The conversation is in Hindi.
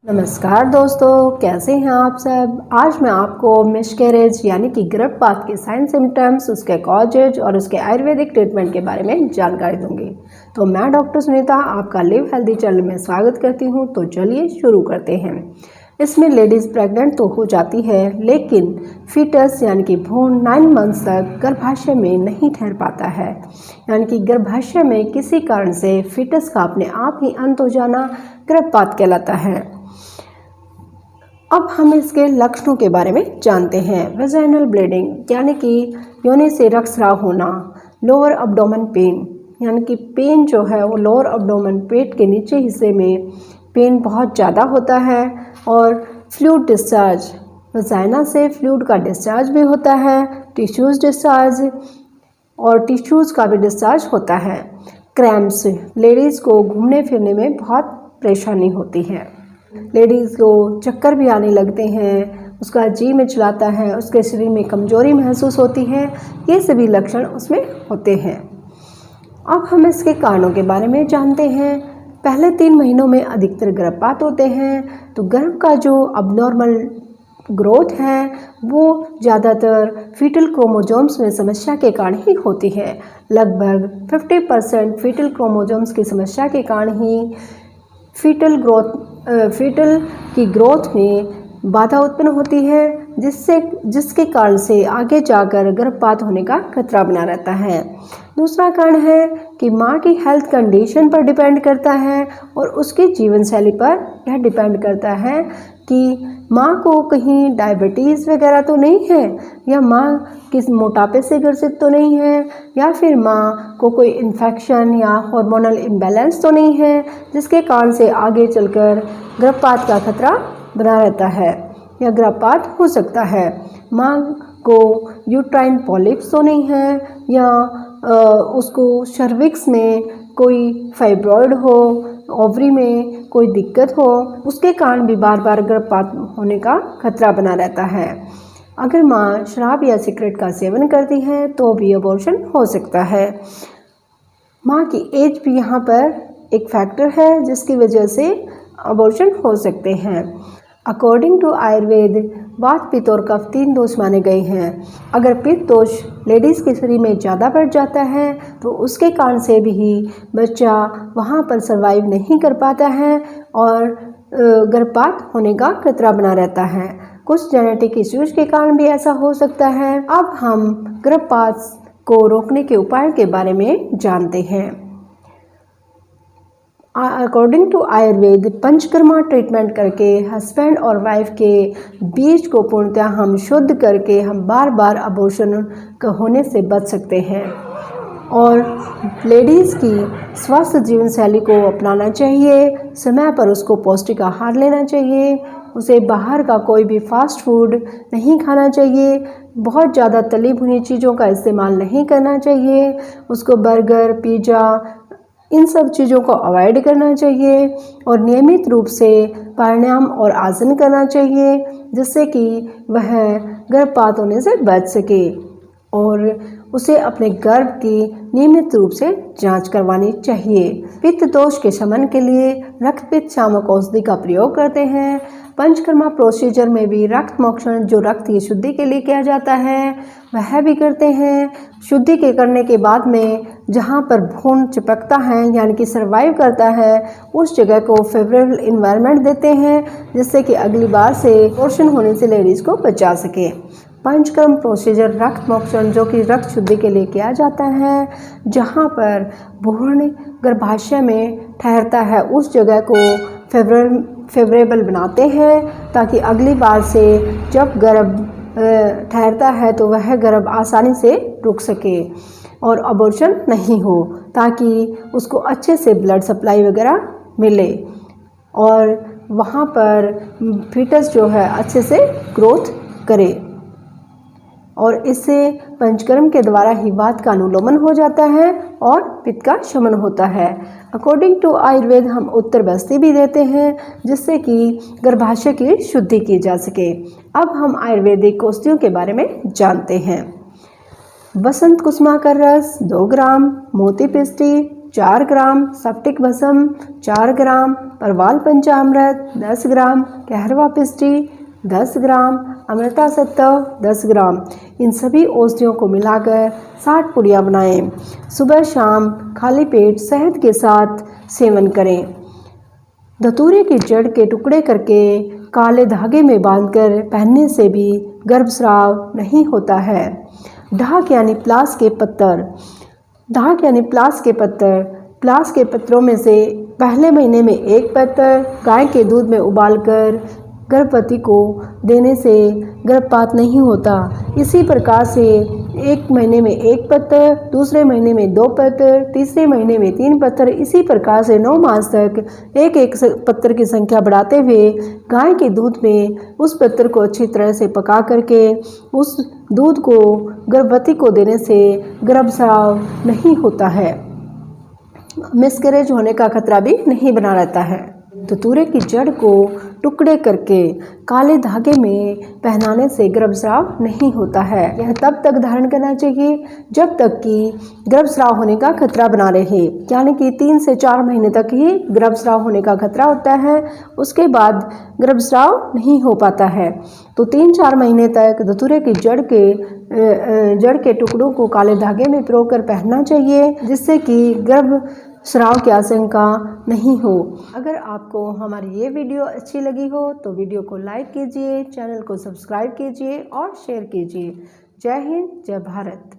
नमस्कार दोस्तों, कैसे हैं आप सब। आज मैं आपको मिसकैरेज यानी कि गर्भपात के साइन सिम्टम्स, उसके कॉजेज और उसके आयुर्वेदिक ट्रीटमेंट के बारे में जानकारी दूंगी। तो मैं डॉक्टर सुनीता आपका लिव हेल्दी चैनल में स्वागत करती हूं। तो चलिए शुरू करते हैं। इसमें लेडीज़ प्रेग्नेंट तो हो जाती है, लेकिन फीटस यानी कि भ्रूण 9 मंथ्स तक गर्भाशय में नहीं ठहर पाता है। यानी कि गर्भाशय में किसी कारण से फीटस का अपने आप ही अंत हो जाना गर्भपात कहलाता है। अब हम इसके लक्षणों के बारे में जानते हैं। वेजाइनल ब्लीडिंग यानी कि योनि से रक्तस्राव होना, लोअर अब्डोमेन पेन यानी कि पेन जो है वो लोअर अब्डोमेन पेट के नीचे हिस्से में पेन बहुत ज़्यादा होता है, और फ्लूइड डिस्चार्ज, वेजाइना से फ्लूइड का डिस्चार्ज भी होता है, टिश्यूज़ डिस्चार्ज और टिश्यूज़ का भी डिस्चार्ज होता है। क्रैम्प्स, लेडीज़ को घूमने फिरने में बहुत परेशानी होती है, लेडीज़ को चक्कर भी आने लगते हैं, उसका जी मिचलाता है, उसके शरीर में कमजोरी महसूस होती है। ये सभी लक्षण उसमें होते हैं। अब हम इसके कारणों के बारे में जानते हैं। पहले 3 महीनों में अधिकतर गर्भपात होते हैं, तो गर्भ का जो अबनॉर्मल ग्रोथ है वो ज़्यादातर फीटल क्रोमोसोम्स में समस्या के कारण ही होती है। लगभग 50% फीटल क्रोमोसोम्स की समस्या के कारण ही फीटल की ग्रोथ में बाधा उत्पन्न होती है, जिसके कारण से आगे जाकर गर्भपात होने का खतरा बना रहता है। दूसरा कारण है कि माँ की हेल्थ कंडीशन पर डिपेंड करता है, और उसकी जीवन शैली पर यह डिपेंड करता है कि माँ को कहीं डायबिटीज़ वगैरह तो नहीं है, या माँ किस मोटापे से ग्रसित तो नहीं है, या फिर माँ को कोई इन्फेक्शन या हार्मोनल इम्बैलेंस तो नहीं है, जिसके कारण से आगे चलकर गर्भपात का खतरा बना रहता है या गर्भपात हो सकता है। माँ को यूट्राइन पॉलिप्स तो नहीं है, या उसको सर्विक्स में कोई फाइब्रॉइड हो, ओवरी में कोई दिक्कत हो, उसके कारण भी बार बार गर्भपात होने का खतरा बना रहता है। अगर माँ शराब या सिगरेट का सेवन करती है तो भी अबॉर्शन हो सकता है। माँ की एज भी यहाँ पर एक फैक्टर है, जिसकी वजह से अबॉर्शन हो सकते हैं। अकॉर्डिंग टू आयुर्वेद, वात, पित्त और कफ 3 दोष माने गए हैं। अगर पित्त दोष लेडीज़ के शरीर में ज़्यादा बढ़ जाता है तो उसके कारण से भी बच्चा वहाँ पर सर्वाइव नहीं कर पाता है, और गर्भपात होने का खतरा बना रहता है। कुछ जेनेटिक इश्यूज के कारण भी ऐसा हो सकता है। अब हम गर्भपात को रोकने के उपाय के बारे में जानते हैं। According to Ayurveda, Panchakarma treatment करके हस्बैंड और वाइफ के बीच को पूर्णतः हम शुद्ध करके हम बार बार अबॉर्शन होने से बच सकते हैं। और लेडीज़ की स्वस्थ जीवन शैली को अपनाना चाहिए, समय पर उसको पौष्टिक आहार लेना चाहिए, उसे बाहर का कोई भी फास्ट फूड नहीं खाना चाहिए, बहुत ज़्यादा तली भुनी चीज़ों का इस्तेमाल नहीं करना चाहिए, उसको बर्गर, पिज़्ज़ा, इन सब चीज़ों को अवॉइड करना चाहिए, और नियमित रूप से प्राणायाम और आसन करना चाहिए, जिससे कि वह गर्भपात होने से बच सके। और उसे अपने गर्भ की नियमित रूप से जांच करवानी चाहिए। पित्त दोष के शमन के लिए रक्त पित्त शामक औषधि का प्रयोग करते हैं। पंचकर्मा प्रोसीजर में भी रक्त मोक्षण, जो रक्त की शुद्धि के लिए किया जाता है, वह भी करते हैं। शुद्धि के करने के बाद में जहाँ पर भ्रूण चिपकता है यानी कि सर्वाइव करता है, उस जगह को फेवरेबल इन्वायरमेंट देते हैं, जिससे कि अगली बार से अबॉर्शन होने से लेडीज़ को बचा सके। पंचकर्म प्रोसीजर रक्त मोक्षण, जो कि रक्त शुद्धि के लिए किया जाता है, जहाँ पर भ्रूण गर्भाशय में ठहरता है उस जगह को फेवरेबल बनाते हैं, ताकि अगली बार से जब गर्भ ठहरता है तो वह गर्भ आसानी से रुक सके और अबॉर्शन नहीं हो, ताकि उसको अच्छे से ब्लड सप्लाई वगैरह मिले और वहाँ पर फीटस जो है अच्छे से ग्रोथ करे। और इससे पंचकर्म के द्वारा ही वात का अनुलोमन हो जाता है और पित्त का शमन होता है। अकॉर्डिंग टू आयुर्वेद हम उत्तर बस्ती भी देते हैं, जिससे कि गर्भाशय की शुद्धि की जा सके। अब हम आयुर्वेदिक औषधियों के बारे में जानते हैं। बसंत कुसुमा का रस 2 ग्राम, मोती पिस्टी 4 ग्राम, सेप्टिक भस्म 4 ग्राम, परवाल पंचामृत 10 ग्राम, कहरवा पिष्टी 10 ग्राम, अमृता सत्व 10 ग्राम। इन सभी औषधियों को मिलाकर 60 पुड़ियाँ बनाएं। सुबह शाम खाली पेट शहद के साथ सेवन करें। धतूरे की जड़ के टुकड़े करके काले धागे में बांधकर पहनने से भी गर्भस्राव नहीं होता है। ढाक यानी प्लास के पत्तर। ढाक यानी प्लास के पत्तर। प्लास के पत्तरों में से पहले महीने में एक पत्तर गाय के दूध में उबालकर गर्भवती को देने से गर्भपात नहीं होता। इसी प्रकार से एक महीने में एक पत्तर, दूसरे महीने में 2 पत्तर, तीसरे महीने में 3 पत्तर, इसी प्रकार से 9 मास तक एक एक पत्तर की संख्या बढ़ाते हुए गाय के दूध में उस पत्तर को अच्छी तरह से पका करके उस दूध को गर्भवती को देने से गर्भस्राव नहीं होता है। मिसकैरेज होने का खतरा भी नहीं बना रहता है। धतूरे की जड़ को टुकड़े करके काले धागे में पहनाने से गर्भस्राव नहीं होता है। यह तब तक धारण करना चाहिए जब तक कि गर्भस्राव होने का खतरा बना रहे, यानी कि 3 से 4 महीने तक ही गर्भस्राव होने का खतरा होता है। उसके बाद गर्भस्राव नहीं हो पाता है। तो 3-4 महीने तक धतूरे की जड़ के टुकड़ों को काले धागे में पिरोकर पहनना चाहिए, जिससे कि गर्भस्राव की आशंका नहीं हो। अगर आपको हमारी ये वीडियो अच्छी लगी हो तो वीडियो को लाइक कीजिए, चैनल को सब्सक्राइब कीजिए और शेयर कीजिए। जय हिंद, जय भारत।